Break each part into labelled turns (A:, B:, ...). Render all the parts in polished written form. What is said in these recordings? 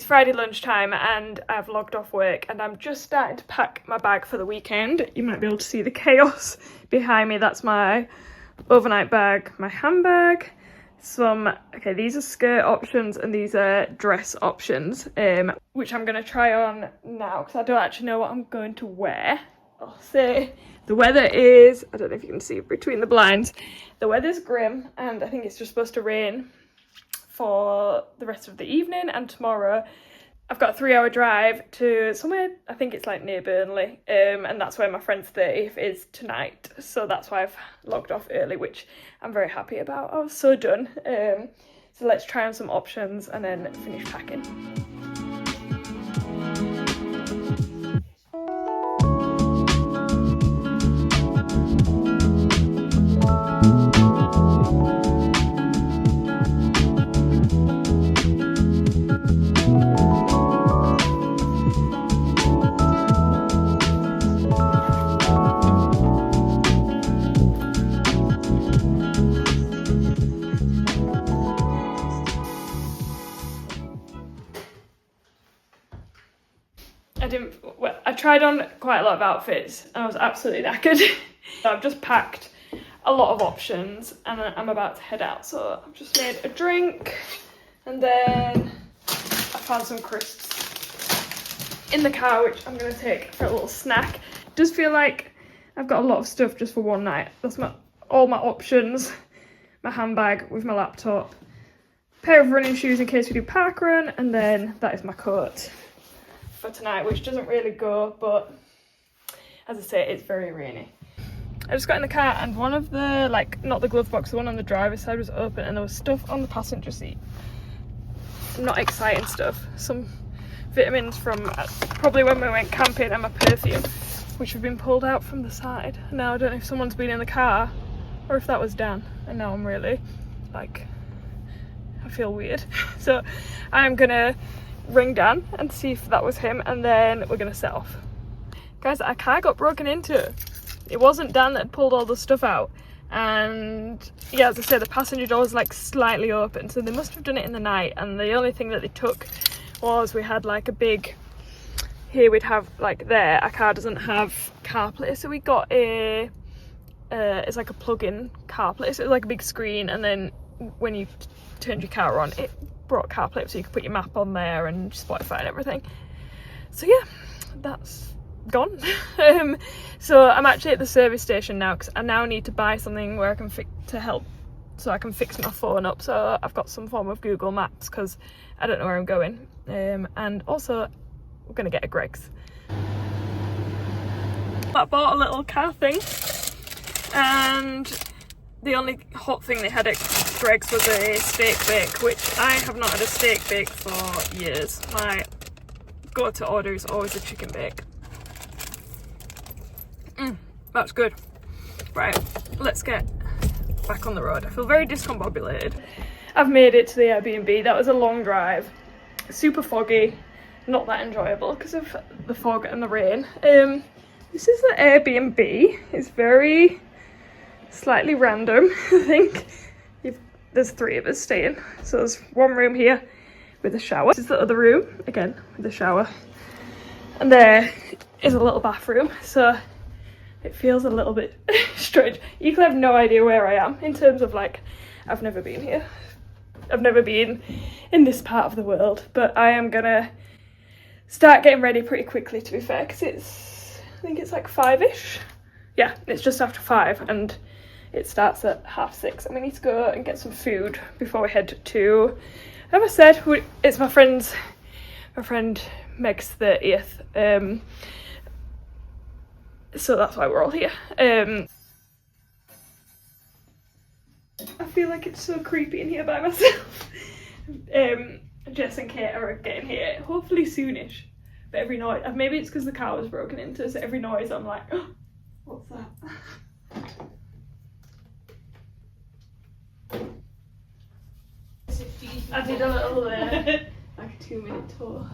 A: It's Friday lunchtime and I've logged off work and I'm just starting to pack my bag for the weekend. You might be able to see the chaos behind me. That's my overnight bag, my handbag, okay, these are skirt options and these are dress options, which I'm going to try on now because I don't actually know what I'm going to wear. I'll say the weather is, I don't know if you can see between the blinds, the weather's grim and I think it's just supposed to rain for the rest of the evening, and tomorrow I've got a 3-hour drive to somewhere, I think it's like near Burnley, and that's where my friend's 30th is tonight, so that's why I've logged off early, which I'm very happy about. I was so done. So let's try on some options and then finish packing. I tried on quite a lot of outfits and I was absolutely knackered. So I've just packed a lot of options and I'm about to head out. So I've just made a drink and then I found some crisps in the car, which I'm going to take for a little snack. It does feel like I've got a lot of stuff just for one night. That's all my options, my handbag with my laptop, pair of running shoes in case we do park run, and then that is my coat for tonight, which doesn't really go, but as I say, it's very rainy. I just got in the car and one of the, like, not the glove box, the one on the driver's side was open and there was stuff on the passenger seat. Not exciting stuff. Some vitamins from probably when we went camping and my perfume, which have been pulled out from the side. Now I don't know if someone's been in the car or if that was Dan, and now I'm really, like, I feel weird. So I'm gonna ring Dan and see if that was him, and then we're gonna set off. Guys, our car got broken into. It wasn't Dan that had pulled all the stuff out, and yeah, as I said, the passenger door was like slightly open, so they must have done it in the night, and the only thing that they took was we had like a big, here we'd have like there, our car doesn't have CarPlay, so we got a it's like a plug-in CarPlay, so it was like a big screen, and then when you turned your car on, it brought CarPlay, so you could put your map on there and Spotify and everything. So yeah, that's gone. So I'm actually at the service station now because I now need to buy something where I can so I can fix my phone up. So I've got some form of Google Maps because I don't know where I'm going, and also we're gonna get a Greggs. I bought a little car thing, and the only hot thing they had at Greggs was a steak bake, which I have not had a steak bake for years. My go-to order is always a chicken bake. That's good. Right, let's get back on the road. I feel very discombobulated. I've made it to the Airbnb. That was a long drive. Super foggy. Not that enjoyable because of the fog and the rain. This is the Airbnb. It's very slightly random, I think. There's 3 of us staying. So there's one room here with a shower. This is the other room, again, with a shower. And there is a little bathroom. So it feels a little bit strange. You can have no idea where I am in terms of, like, I've never been here. I've never been in this part of the world. But I am gonna start getting ready pretty quickly, to be fair, because I think it's like 5-ish. Yeah, it's just after 5 and it starts at 6:30 and we need to go and get some food before we head to, as I said, it's my friend Meg's 30th, so that's why we're all here. I feel like it's so creepy in here by myself. Jess and Kate are getting here hopefully soonish, but every noise, maybe it's because the car was broken into, so every noise I'm like, oh, what's that? I did a little like a 2-minute tour.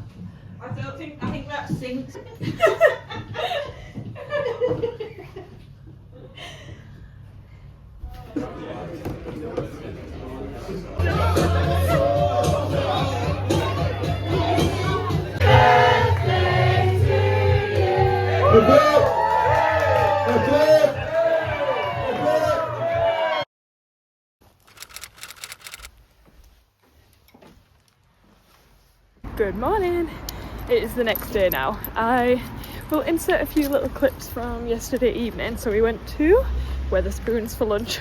B: I think that sinks.
A: Good morning. It is the next day now. I will insert a few little clips from yesterday evening. So we went to Wetherspoons for lunch.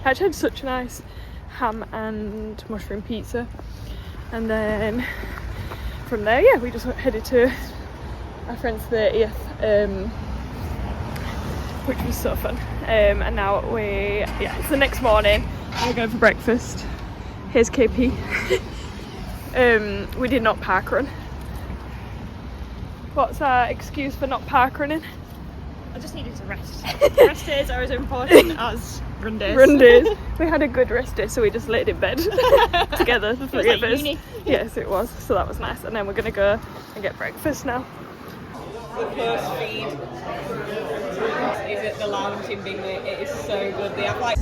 A: I actually had such a nice ham and mushroom pizza, and then from there, yeah, we just headed to our friend's 30th, which was so fun. And now it's the next morning. We're going for breakfast. Here's KP. We did not park run. What's our excuse for not park running?
B: I just needed to rest. Rest days are as important as run days.
A: Run days. We had a good rest day, so we just laid in bed together, the three of us.
B: Uni.
A: Yes, it was. So that was nice. And then we're gonna go and get breakfast now.
B: The first feed is at the lounge in Bingley. It is so good. They have like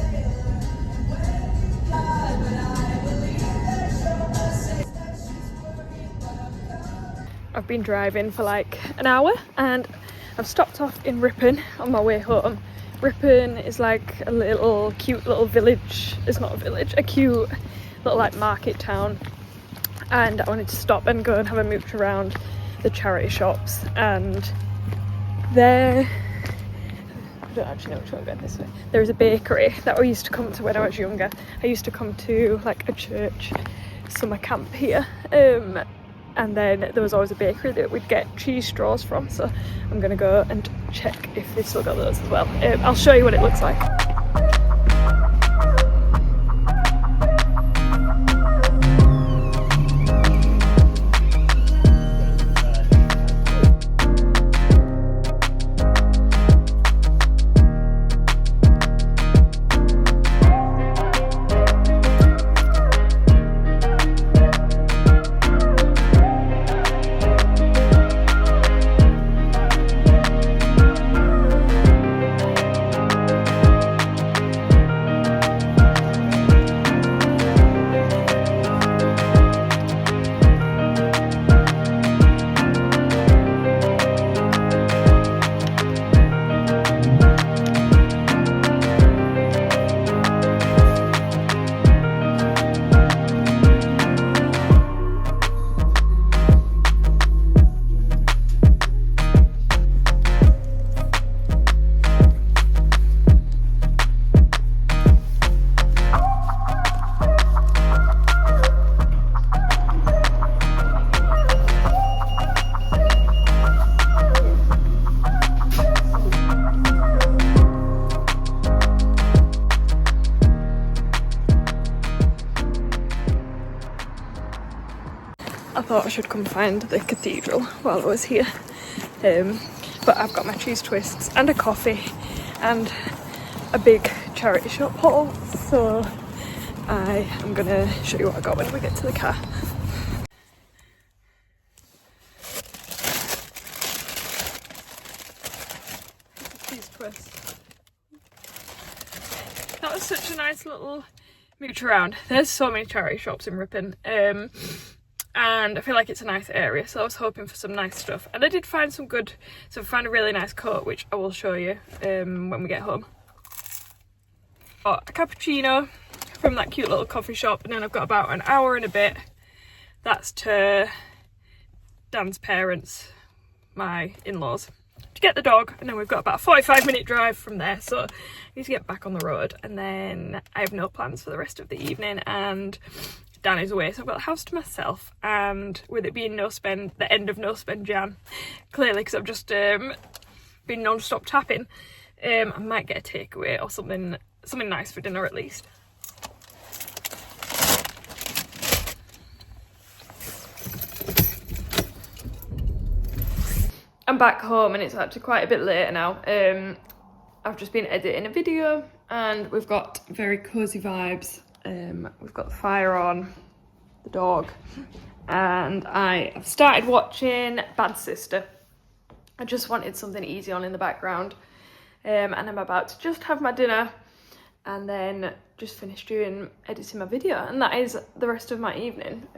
A: I've been driving for like an hour and I've stopped off in Ripon on my way home. Ripon is like a cute little village. It's not a village, a cute little like market town. And I wanted to stop and go and have a mooch around the charity shops. And there, I don't actually know which one going this way. There is a bakery that I used to come to when I was younger. I used to come to like a church summer camp here. And then there was always a bakery that we'd get cheese straws from, so I'm gonna go and check if they've still got those as well. I'll show you what it looks like. I thought I should come find the cathedral while I was here, but I've got my cheese twists and a coffee and a big charity shop haul, so I am gonna show you what I got when we get to the car. Cheese twist. That was such a nice little mooch around. There's so many charity shops in Ripon. And I feel like it's a nice area, so I was hoping for some nice stuff, and I did find some good. So I found a really nice coat which I will show you when we get home. Got a cappuccino from that cute little coffee shop, and then I've got about an hour and a bit. That's to Dan's parents, my in-laws, to get the dog, and then we've got about a 45-minute drive from there, so I need to get back on the road. And then I have no plans for the rest of the evening, and Dan is away, so I've got the house to myself. And with it being the end of no spend Jan, clearly because I've just been non-stop tapping, I might get a takeaway or something nice for dinner at least. I'm back home and it's actually quite a bit later now. I've just been editing a video and we've got very cozy vibes. We've got the fire on, the dog, and I have started watching Bad Sister. I just wanted something easy on in the background, and I'm about to just have my dinner and then just finish editing my video, and that is the rest of my evening.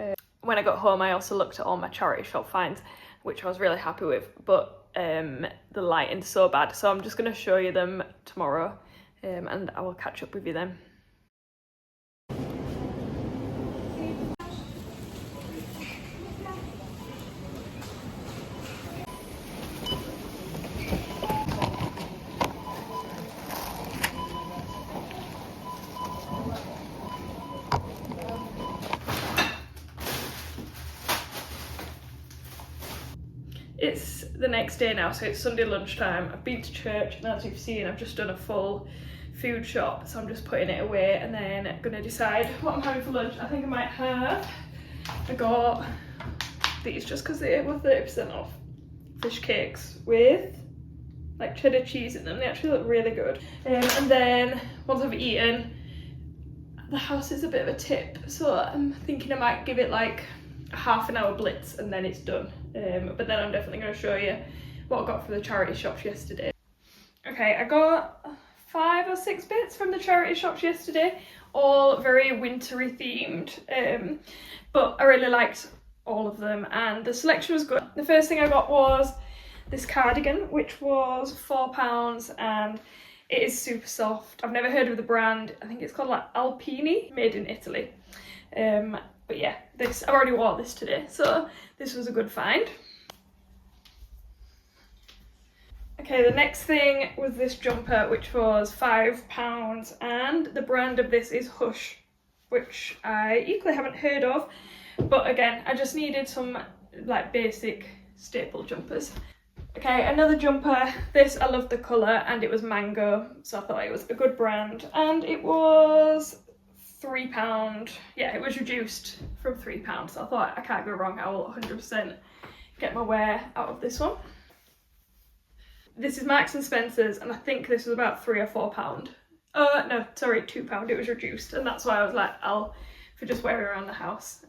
A: When I got home I also looked at all my charity shop finds, which I was really happy with, but the lighting's so bad, so I'm just going to show you them tomorrow, and I will catch up with you then. it's the next day now, so it's Sunday lunchtime. I've been to church, and as you've seen, I've just done a full food shop, so I'm just putting it away and then I'm gonna decide what I'm having for lunch. I think I might have, I got these just because they were 30% off, fish cakes with like cheddar cheese in them. They actually look really good. And then once I've eaten, the house is a bit of a tip, so I'm thinking I might give it like a half an hour blitz and then it's done. But then I'm definitely going to show you what I got from the charity shops yesterday. Okay, I got 5 or 6 bits from the charity shops yesterday, all very wintry themed, but I really liked all of them and the selection was good. The first thing I got was this cardigan, which was £4, and it is super soft. I've never heard of the brand. I think it's called like Alpini, made in Italy. But yeah, I already wore this today, so this was a good find. Okay, the next thing was this jumper, which was £5, and the brand of this is Hush, which I equally haven't heard of, but again, I just needed some like basic staple jumpers. Okay, another jumper. This, I love the colour, and it was mango, so I thought it was a good brand, and it was £3. Yeah, it was reduced from £3, so I thought I can't go wrong. I will 100% get my wear out of this one. This is Marks and Spencer's, and I think this was about £3 or £4. No, sorry, £2. It was reduced, and that's why I was like, for just wearing around the house.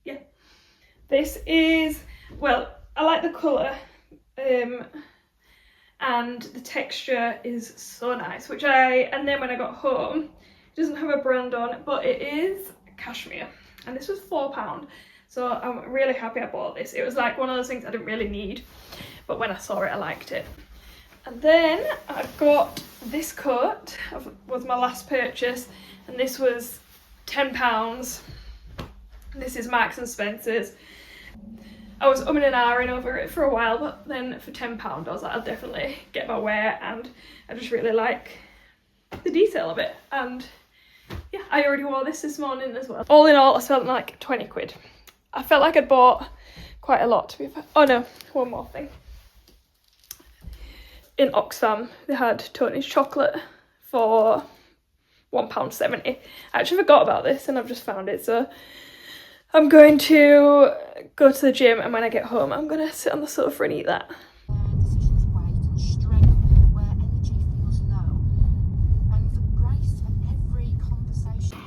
A: Yeah. This is, well, I like the colour, and the texture is so nice, and then when I got home, it doesn't have a brand on it, but it is cashmere, and this was £4, so I'm really happy I bought this. It was like one of those things I didn't really need, but when I saw it, I liked it. And then I got this coat, was my last purchase, and this was £10. This is Marks and Spencer's. I was umming and ahhing over it for a while, but then for £10 I was like, I'll definitely get my wear, and I just really like the detail of it. And yeah, I already wore this morning as well. All in all, I spent like 20 quid. I felt like I'd bought quite a lot, to be fair. Oh no, one more thing. In Oxfam, they had Tony's chocolate for £1.70. I actually forgot about this and I've just found it, so I'm going to go to the gym, and when I get home, I'm going to sit on the sofa and eat that.
C: Decisions weight on strength where energy feels low, and grace in every conversation.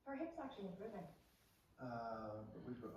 D: Her hips actually improving.
E: But we've got